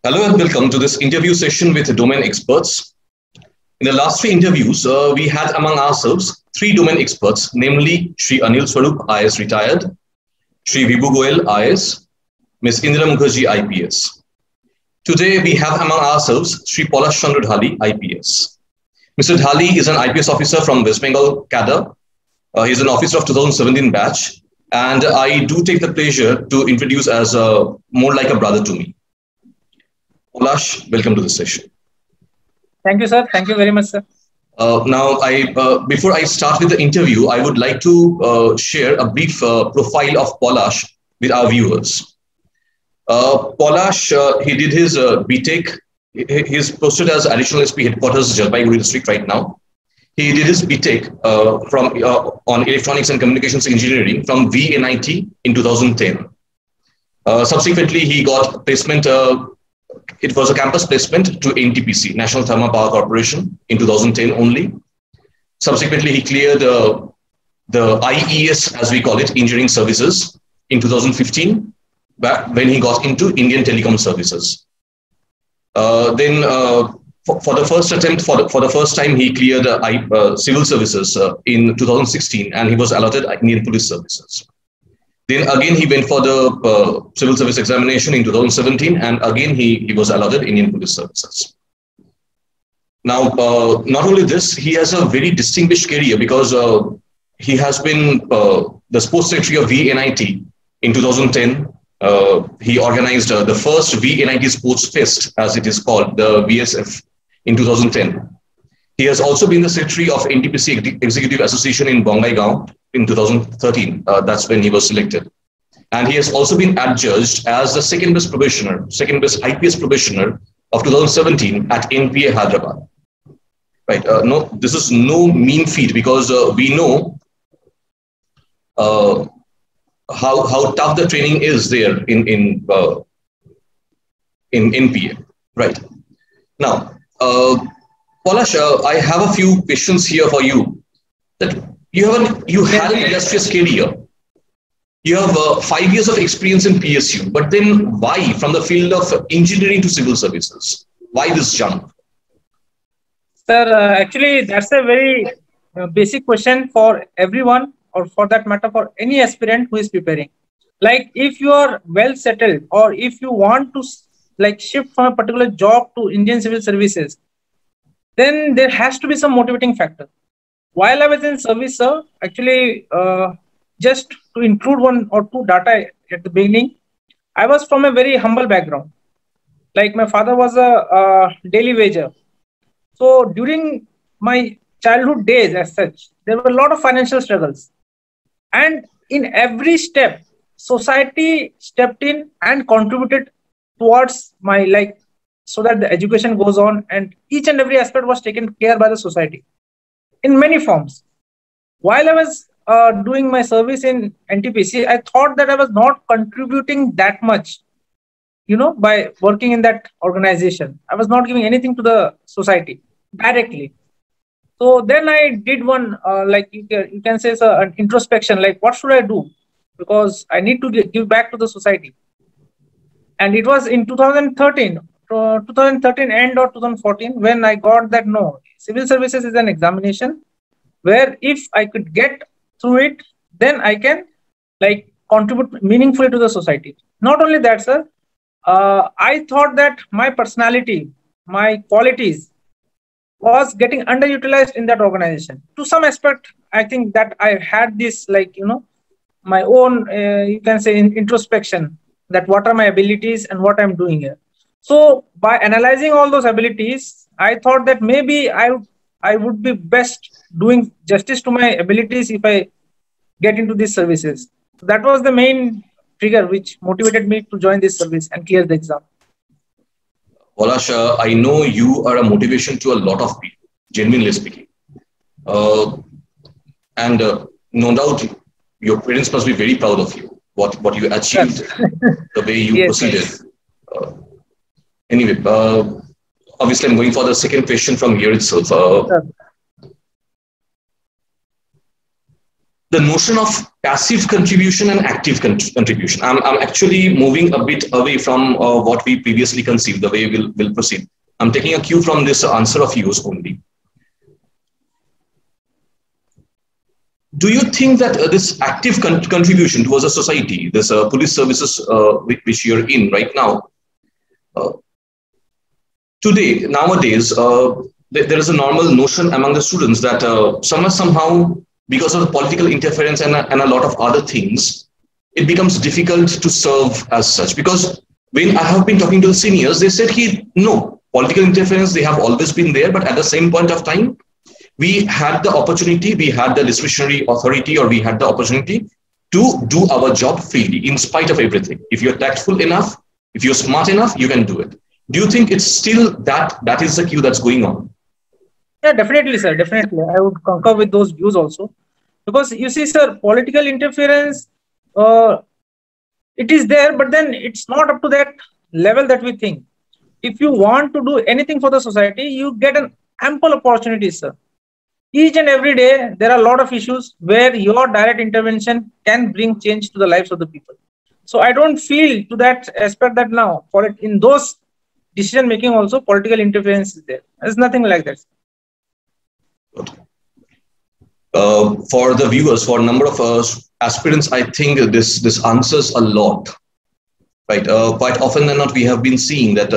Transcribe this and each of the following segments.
Hello and welcome to this interview session with domain experts. In the last three interviews, we had among ourselves three domain experts, namely Shri Anil Swarup, IAS retired, Shri Vibhu Goyal, IAS, Ms. Indira Mukherjee, IPS. Today, we have among ourselves Shri Polash Chandra Dhali, IPS. Mr. Dhali is an IPS officer from West Bengal cadre. He is an officer of 2017 batch, and I do take the pleasure to introduce as more like a brother to me. Polash, welcome to the session. Thank you, sir. Thank you very much, sir. Now, before I start with the interview, I would like to share a brief profile of Polash with our viewers. Polash, he did his BTech. He is posted as Additional SP Headquarters, Jalpaiguri district right now. He did his BTech on Electronics and Communications Engineering from VNIT in 2010. Subsequently, he got placement. It was a campus placement to NTPC, National Thermal Power Corporation, in 2010 only. Subsequently, he cleared the IES, as we call it, Engineering Services, in 2015, when he got into Indian Telecom Services. Then, for the first attempt, for the first time, he cleared Civil Services in 2016, and he was allotted Indian Police Services. Then again, he went for the civil service examination in 2017, and again, he was allotted Indian Police Services. Now, not only this, he has a very distinguished career because he has been the sports secretary of VNIT in 2010. He organized the first VNIT Sports Fest, as it is called, the VSF, in 2010. He has also been the secretary of NTPC Executive Association in Bongaigaon in 2013. That's when he was selected. And he has also been adjudged as the second best IPS probationer of 2017 at NPA Hyderabad. Right. No, this is no mean feat because we know how tough the training is there in NPA. Right. Now, Polash, I have a few questions here for you. That you had an illustrious career. You have 5 years of experience in PSU, but then why from the field of engineering to civil services? Why this jump? Sir, actually, that's a very basic question for everyone, or for that matter, for any aspirant who is preparing. Like, if you are well settled, or if you want to shift from a particular job to Indian civil services, then there has to be some motivating factor. While I was in service, sir, actually, just to include one or two data at the beginning, I was from a very humble background. Like, my father was a daily wager. So during my childhood days as such, there were a lot of financial struggles. And in every step, society stepped in and contributed towards my so that the education goes on, and each and every aspect was taken care by the society in many forms. While I was doing my service in NTPC, I thought that I was not contributing that much, by working in that organization. I was not giving anything to the society directly. So then I did one, you can say, an introspection, like, what should I do? Because I need to give back to the society. And it was in 2013 end or 2014 when I got that no, civil services is an examination where if I could get through it, then I can contribute meaningfully to the society. Not only that, sir, I thought that my personality, my qualities was getting underutilized in that organization. To some aspect, I think that I had this my own, you can say, introspection, that what are my abilities and what I'm doing here. So by analyzing all those abilities, I thought that maybe I would be best doing justice to my abilities if I get into these services. So that was the main trigger which motivated me to join this service and clear the exam. Polash, I know you are a motivation to a lot of people, genuinely speaking. And no doubt your parents must be very proud of you, what you achieved, the way you proceeded. Anyway, obviously, I'm going for the second question from here itself. the notion of passive contribution and active contribution. I'm actually moving a bit away from what we previously conceived, the way we'll proceed. I'm taking a cue from this answer of yours only. Do you think that this active contribution towards a society, this police services which you're in right now, nowadays, there is a normal notion among the students that somehow, because of the political interference and a lot of other things, it becomes difficult to serve as such. Because when I have been talking to the seniors, they said, no, political interference, they have always been there, but at the same point of time, we had the opportunity, we had the discretionary authority, or we had the opportunity to do our job freely in spite of everything. If you're tactful enough, if you're smart enough, you can do it. Do you think it's still that is the cue that's going on? Yeah, definitely, sir. Definitely. I would concur with those views also. Because you see, sir, political interference, it is there, but then it's not up to that level that we think. If you want to do anything for the society, you get an ample opportunity, sir. Each and every day, there are a lot of issues where your direct intervention can bring change to the lives of the people. So I don't feel to that aspect that now, for it, in those decision making also, political interference is there. There's nothing like that. For the viewers, for a number of aspirants, I think this answers a lot. Right. Quite often than not, we have been seeing that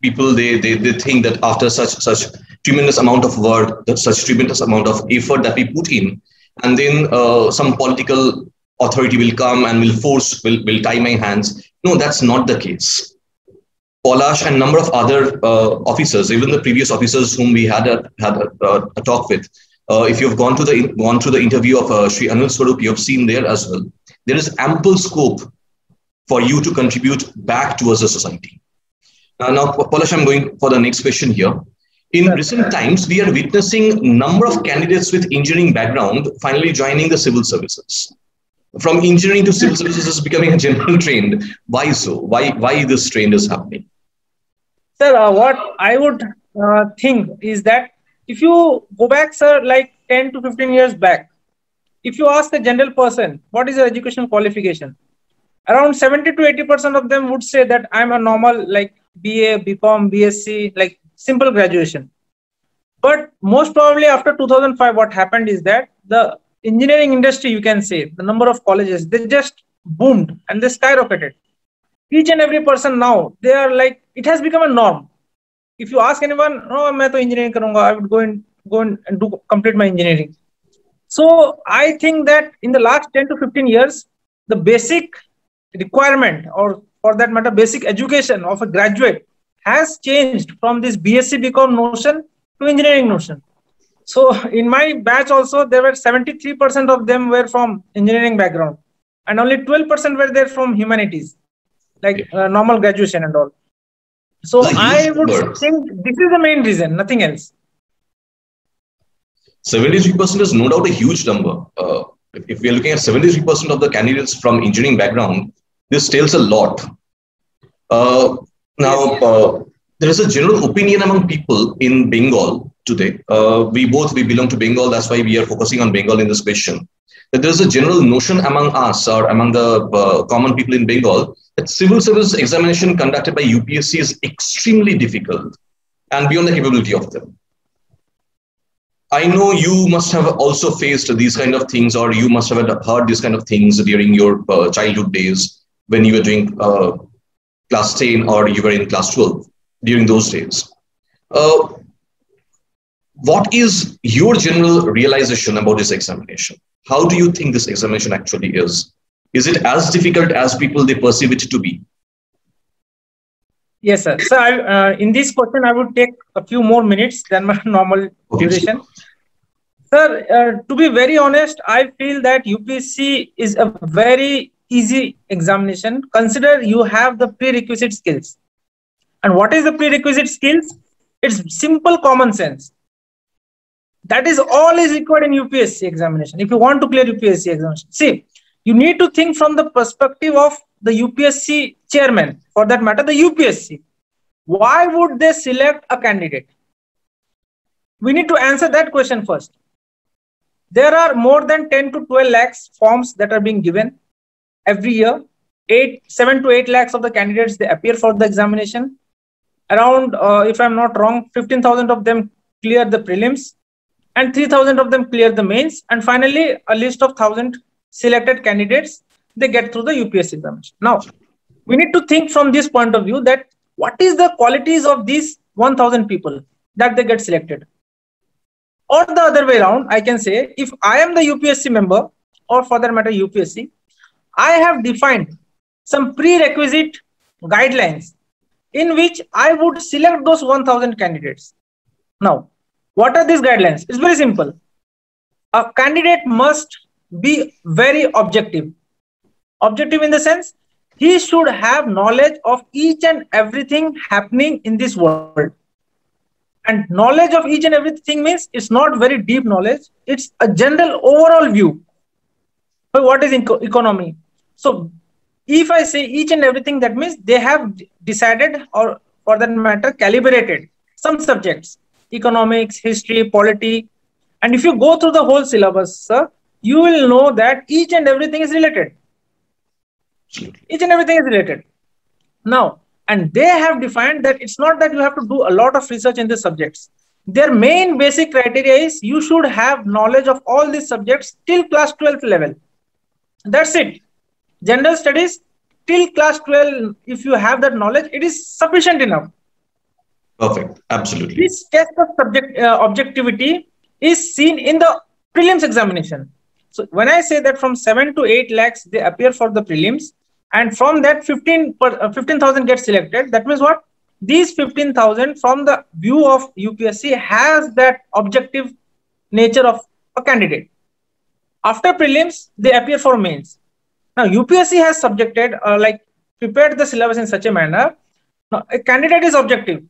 people they think that after such tremendous amount of work, such tremendous amount of effort that we put in, and then some political authority will come and will tie my hands. No, that's not the case. Polash and a number of other officers, even the previous officers whom we had a talk with, if you've gone through the interview of Shri Anil Swarup, you have seen there as well. There is ample scope for you to contribute back towards the society. Now, Polash, I'm going for the next question here. In recent times, we are witnessing a number of candidates with engineering background finally joining the civil services. From engineering to civil services is becoming a general trend. Why so? Why this trend is happening? Sir, what I would think is that if you go back, sir, like 10 to 15 years back, if you ask a general person, what is your educational qualification? Around 70 to 80% of them would say that I'm a normal, like BA, BCom, BSc, like simple graduation. But most probably after 2005, what happened is that the engineering industry, you can say, the number of colleges, they just boomed and they skyrocketed. Each and every person now, they are like, it has become a norm. If you ask anyone, no, I'm engineering karunga, I would go and complete my engineering. So I think that in the last 10 to 15 years, the basic requirement, or for that matter, basic education of a graduate has changed from this BSc BCom notion to engineering notion. So in my batch also, there were 73% of them were from engineering background, and only 12% were there from humanities, like normal graduation and all. So I would think this is the main reason, nothing else. 73% is no doubt a huge number. If we are looking at 73% of the candidates from engineering background, this tells a lot. Now, there is a general opinion among people in Bengal today. We belong to Bengal. That's why we are focusing on Bengal in this question. That there is a general notion among us, or among the common people in Bengal, that civil service examination conducted by UPSC is extremely difficult and beyond the capability of them. I know you must have also faced these kind of things, or you must have heard these kind of things during your childhood days when you were doing class 10 or you were in class 12 during those days. What is your general realization about this examination? How do you think this examination actually is? Is it as difficult as people they perceive it to be? Yes, sir. So in this question, I would take a few more minutes than my normal duration. Sir, to be very honest, I feel that UPSC is a very easy examination. Consider you have the prerequisite skills. And what is the prerequisite skills? It's simple common sense. That is all is required in UPSC examination. If you want to clear UPSC examination, see, you need to think from the perspective of the UPSC chairman, for that matter, the UPSC. Why would they select a candidate? We need to answer that question first. There are more than 10 to 12 lakhs forms that are being given every year. 7 to 8 lakhs of the candidates, they appear for the examination. Around, if I'm not wrong, 15,000 of them clear the prelims and 3,000 of them clear the mains. And finally, a list of 1,000 selected candidates, they get through the UPSC examination. Now, we need to think from this point of view that what is the qualities of these 1,000 people that they get selected? Or the other way around, I can say, if I am the UPSC member, or for that matter UPSC, I have defined some prerequisite guidelines in which I would select those 1,000 candidates. Now, what are these guidelines? It's very simple. A candidate must be very objective. Objective in the sense, he should have knowledge of each and everything happening in this world. And knowledge of each and everything means it's not very deep knowledge. It's a general overall view. So what is economy? So if I say each and everything, that means they have decided, or for that matter, calibrated some subjects, economics, history, polity. And if you go through the whole syllabus, sir, you will know that each and everything is related. Each and everything is related. Now, and they have defined that it's not that you have to do a lot of research in the subjects. Their main basic criteria is you should have knowledge of all these subjects till class 12th level. That's it. General studies till class 12, if you have that knowledge, it is sufficient enough. Perfect. Absolutely. This test of subject objectivity is seen in the prelims examination. So when I say that from 7 to 8 lakhs, they appear for the prelims, and from that 15,000 get selected, that means what? These 15,000 from the view of UPSC has that objective nature of a candidate. After prelims, they appear for mains. Now, UPSC has subjected, prepared the syllabus in such a manner. Now, a candidate is objective.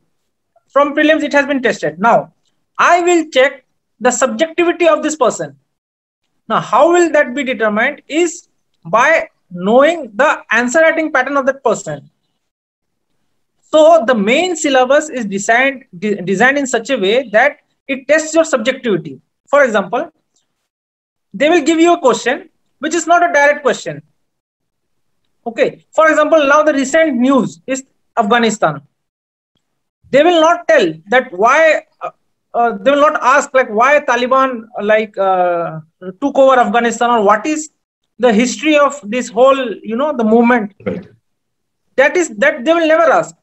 From prelims, it has been tested. Now, I will check the subjectivity of this person. Now, how will that be determined? Is by knowing the answer writing pattern of that person. So, the main syllabus is designed in such a way that it tests your subjectivity. For example, they will give you a question which is not a direct question. Okay. For example, now the recent news is Afghanistan. They will not tell that why. They will not ask like why Taliban took over Afghanistan, or what is the history of this whole, the movement. Right. That they will never ask.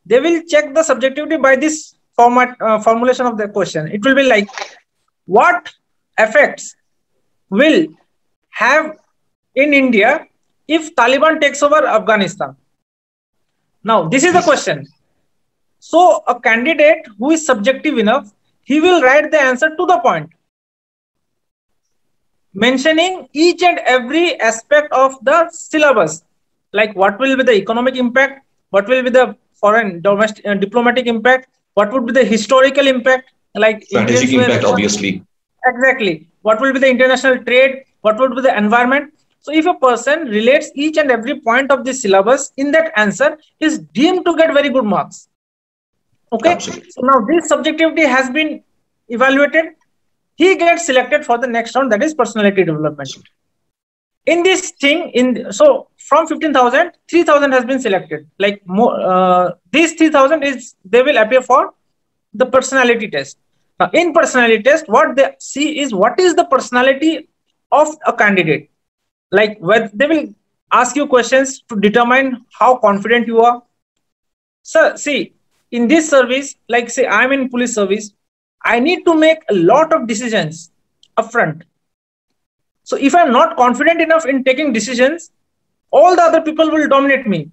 They will check the subjectivity by this formulation of the question. It will be like, what effects will have in India if Taliban takes over Afghanistan? Now, this is the question. So, a candidate who is subjective enough, he will write the answer to the point, mentioning each and every aspect of the syllabus, like what will be the economic impact, what will be the foreign domestic diplomatic impact, what would be the historical impact, like strategic impact, obviously. Exactly. What will be the international trade, what would be the environment. So if a person relates each and every point of the syllabus in that answer, is deemed to get very good marks. Okay. Absolutely. So now this subjectivity has been evaluated. He gets selected for the next round, that is personality development. In this thing, so from 15,000, 3,000 has been selected. Like these 3,000 they will appear for the personality test. Now, in personality test, what they see is what is the personality of a candidate. Like they will ask you questions to determine how confident you are. So see, in this service, like say I'm in police service, I need to make a lot of decisions upfront. So if I'm not confident enough in taking decisions, all the other people will dominate me.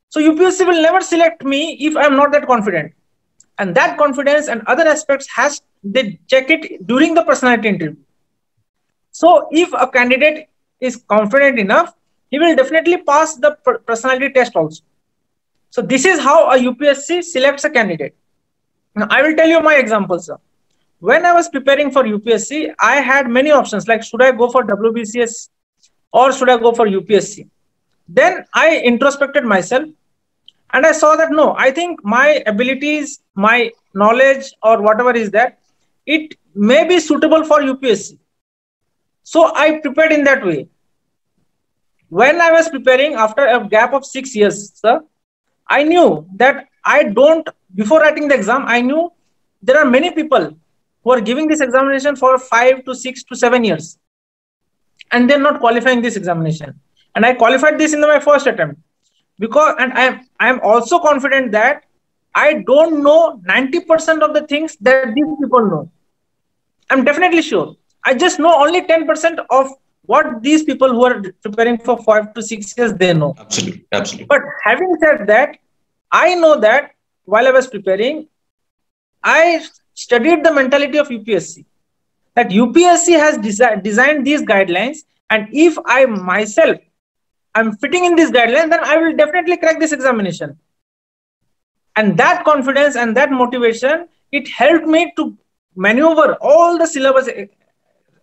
So UPSC will never select me if I'm not that confident. And that confidence and other aspects they check it during the personality interview. So if a candidate is confident enough, he will definitely pass the personality test also. So this is how a UPSC selects a candidate. Now I will tell you my example, sir. When I was preparing for UPSC, I had many options like should I go for WBCS or should I go for UPSC? Then I introspected myself and I saw that no, I think my abilities, my knowledge or whatever is that, it may be suitable for UPSC. So I prepared in that way. When I was preparing after a gap of 6 years, sir, I knew that before writing the exam, I knew there are many people who are giving this examination for 5 to 6 to 7 years, and they're not qualifying this examination. And I qualified this in my first attempt, because, and I am also confident that I don't know 90% of the things that these people know. I'm definitely sure. I just know only 10% of what these people who are preparing for 5 to 6 years, they know. Absolutely, absolutely. But having said that, I know that while I was preparing, I studied the mentality of UPSC. That UPSC has designed these guidelines, and if I myself am fitting in these guidelines, then I will definitely crack this examination. And that confidence and that motivation, it helped me to maneuver all the syllabus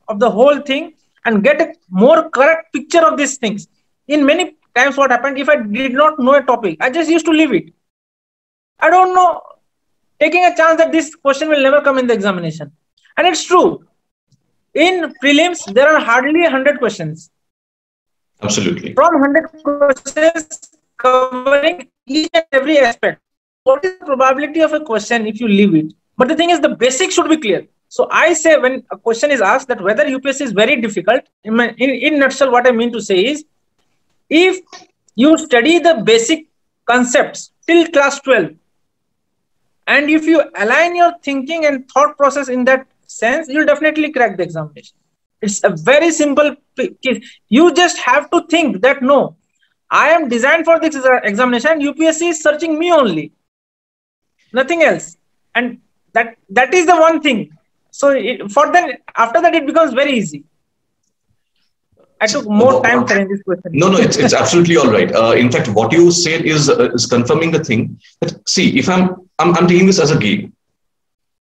of the whole thing and get a more correct picture of these things. In many times what happened, if I did not know a topic, I just used to leave it. I don't know, taking a chance that this question will never come in the examination. And it's true. In prelims, there are hardly 100 questions. Absolutely. From 100 questions covering each and every aspect. What is the probability of a question if you leave it? But the thing is, the basics should be clear. So I say, when a question is asked that whether UPSC is very difficult, in nutshell, what I mean to say is, if you study the basic concepts till class 12, and if you align your thinking and thought process in that sense, you'll definitely crack the examination. It's a very simple case. You just have to think that, no, I am designed for this examination. UPSC is searching me only, nothing else. And that is the one thing. So after that, it becomes very easy. I took more time to this question. No, it's absolutely all right. In fact, what you said is confirming the thing that, see, if I'm taking this as a game.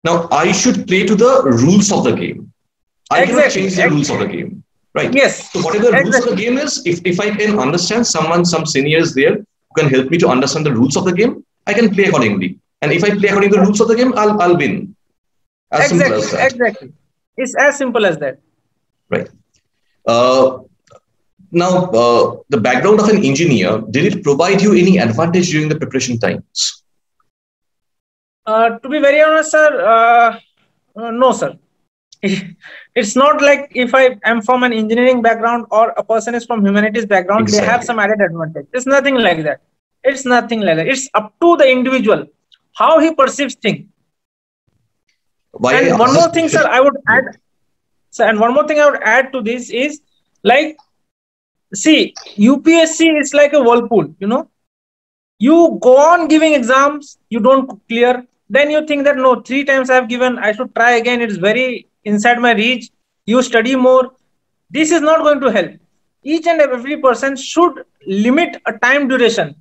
Now, I should play to the rules of the game. I cannot change the rules of the game, right? Yes. So whatever the rules of the game is, if I can understand some seniors there who can help me to understand the rules of the game, I can play accordingly. And if I play according to the rules of the game, I'll win. As simple as that. Exactly. It's as simple as that. Right. Now, the background of an engineer, did it provide you any advantage during the preparation times? To be very honest, sir, no, sir. It's not like if I am from an engineering background or a person is from humanities background, exactly, they have some added advantage. It's nothing like that. It's nothing like that. It's up to the individual, how he perceives things. And one more thing, sir, I would add. So, and one more thing I would add to this is, like, see, UPSC is like a whirlpool, you know. You go on giving exams, you don't clear. Then you think that, no, 3 times I have given, I should try again. It's very inside my reach. You study more. This is not going to help. Each and every person should limit a time duration.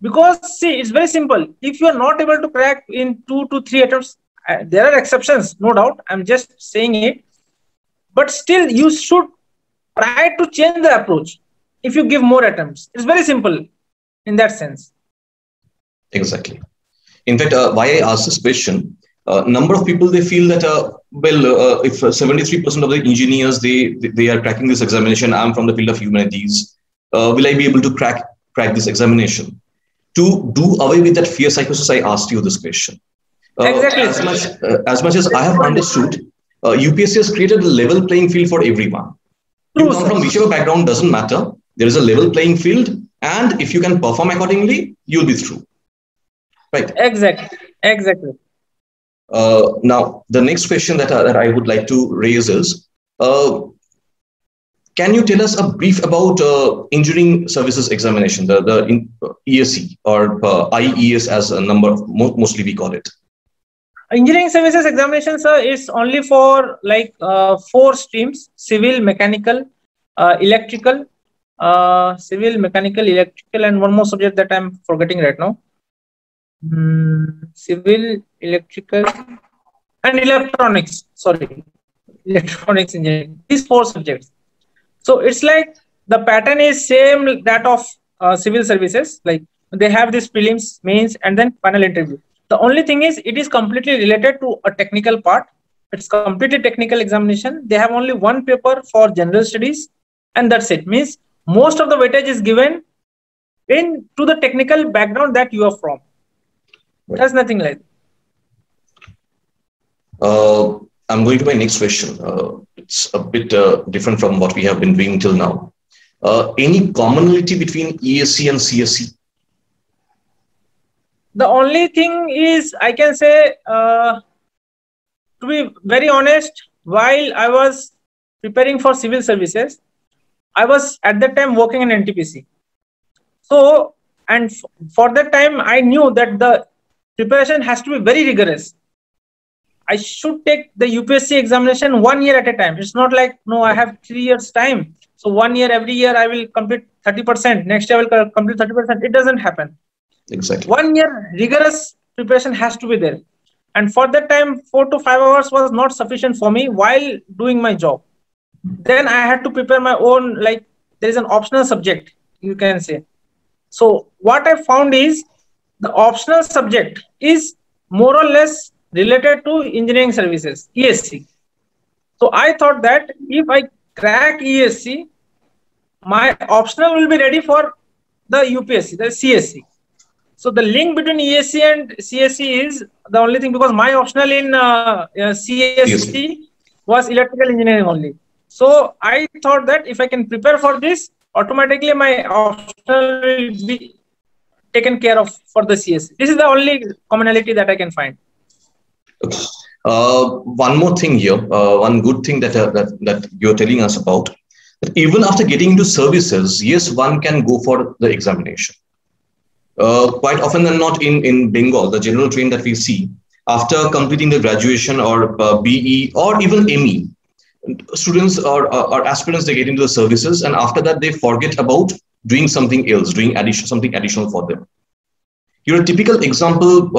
Because, see, it's very simple. If you are not able to crack in 2 to 3 attempts, there are exceptions, no doubt. I'm just saying it. But still, you should try to change the approach if you give more attempts. It's very simple in that sense. Exactly. In fact, why I asked this question, number of people, they feel that, if 73% of the engineers, they are cracking this examination, I'm from the field of humanities, will I be able to crack this examination? To do away with that fear psychosis, I asked you this question. Exactly. As much as I have understood, UPSC has created a level playing field for everyone. You come from whichever background, doesn't matter. There is a level playing field, and if you can perform accordingly, you'll be through. Right. Exactly. Now, the next question that I would like to raise is, can you tell us a brief about engineering services examination, the ESE or IES as a number, mostly we call it? Engineering services examination, sir, is only for like 4 streams: civil, mechanical, electrical, and one more subject that I'm forgetting right now. Civil, electrical, and electronics. Sorry, electronics engineering. These 4 subjects. So it's like the pattern is same that of civil services. Like they have this prelims, mains, and then final interview. The only thing is, it is completely related to a technical part. It's completely technical examination. They have only one paper for general studies, and that's it. Means most of the weightage is given to the technical background that you are from. Right. There's nothing like that. I'm going to my next question. It's a bit different from what we have been doing till now. Any commonality between ESE and CSE? The only thing is, I can say, to be very honest, while I was preparing for civil services, I was at that time working in NTPC. So, and for that time, I knew that the preparation has to be very rigorous. I should take the UPSC examination 1 year at a time. It's not like, no, I have 3 years time. So 1 year, every year I will complete 30%. Next year I will complete 30%. It doesn't happen. Exactly. 1 year rigorous preparation has to be there. And for that time, 4 to 5 hours was not sufficient for me while doing my job. Then I had to prepare my own, like there is an optional subject, you can say. So what I found is the optional subject is more or less related to engineering services, ESC. So I thought that if I crack ESC, my optional will be ready for the UPSC, the CSC. So the link between ESC and CSC is the only thing, because my optional in CSC was electrical engineering only. So I thought that if I can prepare for this, automatically my optional will be taken care of for the CSC. This is the only commonality that I can find. Okay. One more thing here, one good thing that you're telling us about, that even after getting into services, yes, one can go for the examination. Quite often than not in Bengal, the general train that we see, after completing the graduation or BE or even ME, students or aspirants, they get into the services, and after that they forget about doing something else, doing something additional for them. You're a typical example,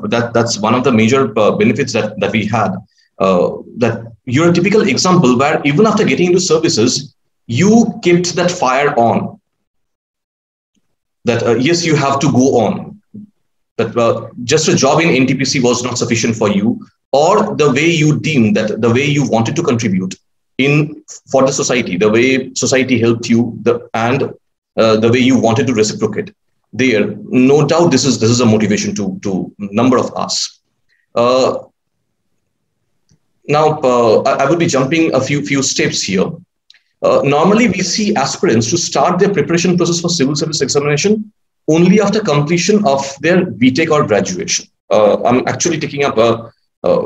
that's one of the major benefits that we had, that you're a typical example where even after getting into services, you kept that fire on. That yes, you have to go on. That just a job in NTPC was not sufficient for you, or the way you deemed that the way you wanted to contribute for the society, the way society helped you, and the way you wanted to reciprocate. There, no doubt, this is a motivation to number of us. Now, I would be jumping a few steps here. Normally, we see aspirants to start their preparation process for civil service examination only after completion of their BTech or graduation. I'm actually taking up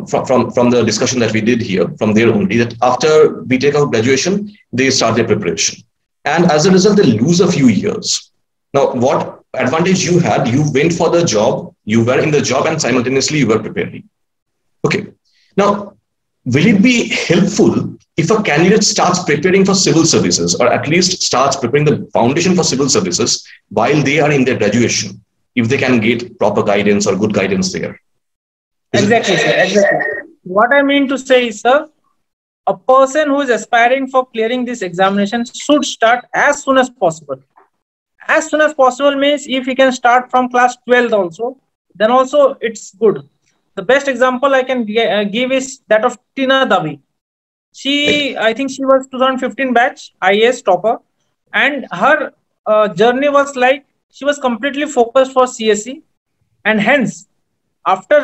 from the discussion that we did here, from there only, that after BTech or graduation, they start their preparation. And as a result, they lose a few years. Now, what advantage you had? You went for the job, you were in the job, and simultaneously you were preparing. Okay. Now, will it be helpful if a candidate starts preparing for civil services, or at least starts preparing the foundation for civil services while they are in their graduation, if they can get proper guidance or good guidance there? Exactly, sir. Exactly. What I mean to say is, sir, a person who is aspiring for clearing this examination should start as soon as possible. As soon as possible means if he can start from class 12 also, then also it's good. The best example I can give is that of Tina Davi. I think she was 2015 batch, IAS topper, and her journey was like, she was completely focused for CSE, and hence,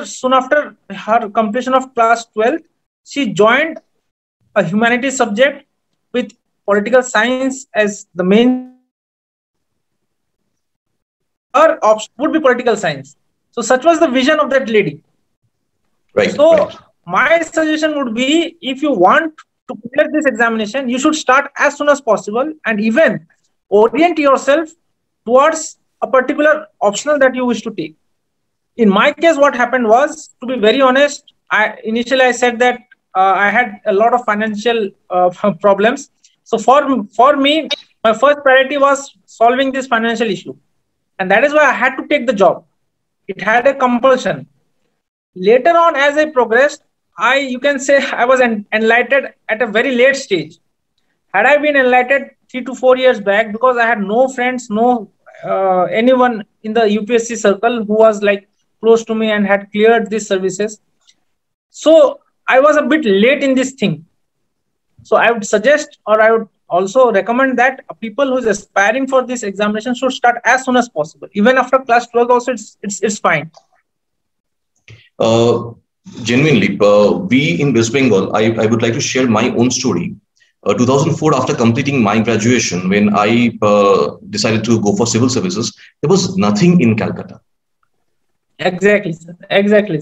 soon after her completion of class 12, she joined a humanities subject with political science as the main. Her option would be political science. So such was the vision of that lady. Right. So my suggestion would be, if you want to clear this examination, you should start as soon as possible, and even orient yourself towards a particular optional that you wish to take. In my case, what happened was, to be very honest, initially I said that I had a lot of financial problems. So for me, my first priority was solving this financial issue. And that is why I had to take the job. It had a compulsion. Later on, as I progressed, you can say I was enlightened at a very late stage. Had I been enlightened 3 to 4 years back, because I had no friends, no anyone in the UPSC circle who was like close to me and had cleared these services. So I was a bit late in this thing. So I would suggest, or I would also recommend that people who is aspiring for this examination should start as soon as possible. Even after class 12 also, it's fine. Genuinely, we in West Bengal, I would like to share my own story. 2004, after completing my graduation, when I decided to go for civil services, there was nothing in Calcutta. Exactly, sir. Exactly.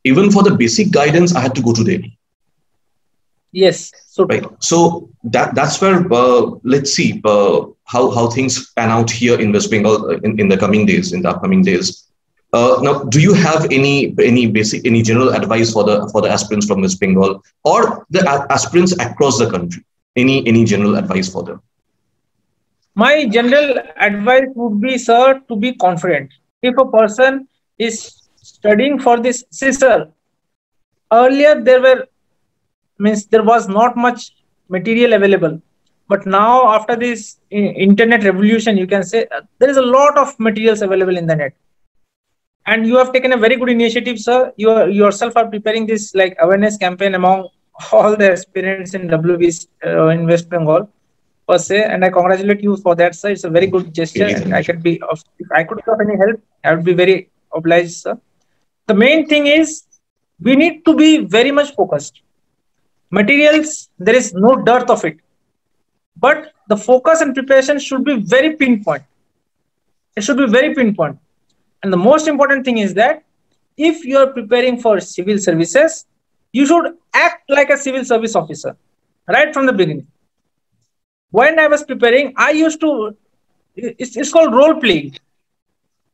Even for the basic guidance, I had to go to Delhi. Yes. So right. So that's where let's see how things pan out here in West Bengal in the coming days, in the upcoming days. Now, do you have any general advice for the aspirants from West Bengal or the aspirants across the country? Any general advice for them? My general advice would be, sir, to be confident. If a person is studying for this, see, sir, earlier there was not much material available, but now after this internet revolution, you can say there is a lot of materials available in the net. And you have taken a very good initiative, sir. You yourself are preparing this like awareness campaign among all the aspirants in WBC in West Bengal per se, and I congratulate you for that, sir. It's a very good gesture, and if I could have any help, I would be very obliged, sir. The main thing is we need to be very much focused. Materials, there is no dearth of it, but the focus and preparation should be very pinpoint. It should be very pinpoint. And the most important thing is that if you are preparing for civil services, you should act like a civil service officer right from the beginning. When I was preparing, I used to, it's called role playing.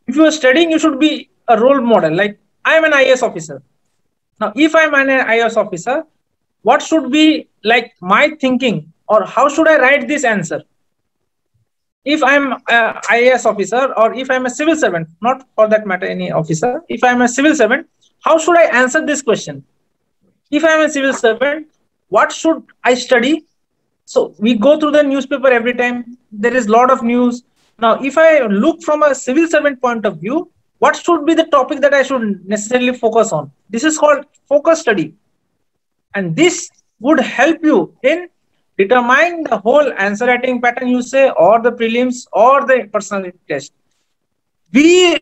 If you are studying, you should be a role model. Like, I am an IAS officer. Now, if I am an IAS officer, what should be like my thinking, or how should I write this answer? If I'm an IAS officer, or if I'm a civil servant, not for that matter any officer, if I'm a civil servant, how should I answer this question? If I'm a civil servant, what should I study? So we go through the newspaper every time. There is a lot of news. Now, if I look from a civil servant point of view, what should be the topic that I should necessarily focus on? This is called focus study. And this would help you in determine the whole answer writing pattern you say, or the prelims, or the personality test. Be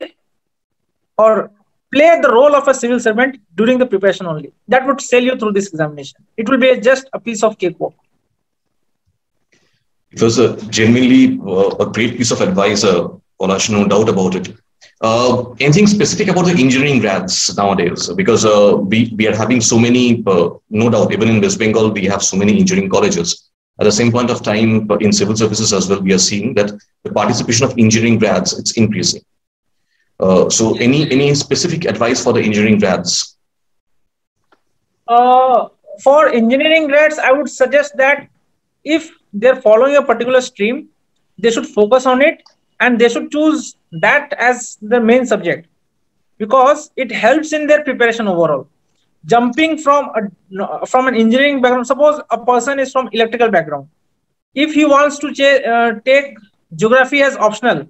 or play the role of a civil servant during the preparation only. That would sail you through this examination. It will be just a piece of cakewalk. It was genuinely a great piece of advice, Polash, no doubt about it. Anything specific about the engineering grads nowadays? Because we are having so many, no doubt, even in West Bengal, we have so many engineering colleges. At the same point of time, in civil services as well, we are seeing that the participation of engineering grads, it's increasing. So any specific advice for the engineering grads? For engineering grads, I would suggest that if they're following a particular stream, they should focus on it, and they should choose that as the main subject, because it helps in their preparation overall. Jumping from an engineering background, suppose a person is from electrical background. If he wants to take geography as optional,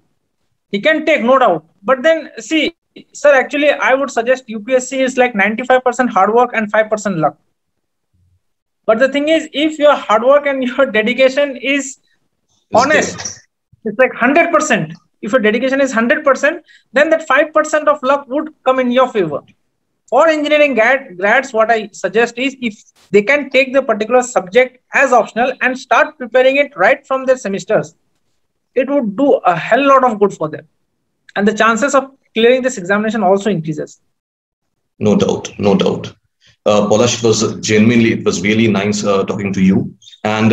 he can take, no doubt. But then, see, sir, actually, I would suggest UPSC is like 95% hard work and 5% luck. But the thing is, if your hard work and your dedication is honest, it's like 100%. If your dedication is 100%, then that 5% of luck would come in your favor. For engineering grads, what I suggest is, if they can take the particular subject as optional and start preparing it right from their semesters, it would do a hell lot of good for them. And the chances of clearing this examination also increases. No doubt, no doubt. Polash, it was really nice talking to you. And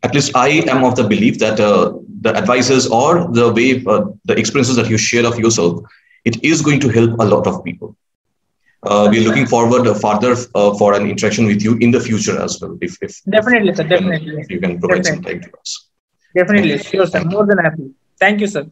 at least I am of the belief that the advices or the way, the experiences that you share of yourself, it is going to help a lot of people. We are looking forward further for an interaction with you in the future as well. If definitely, sir, definitely. If you can provide some time to us. Definitely, sure, sir. More than happy. Thank you, sir.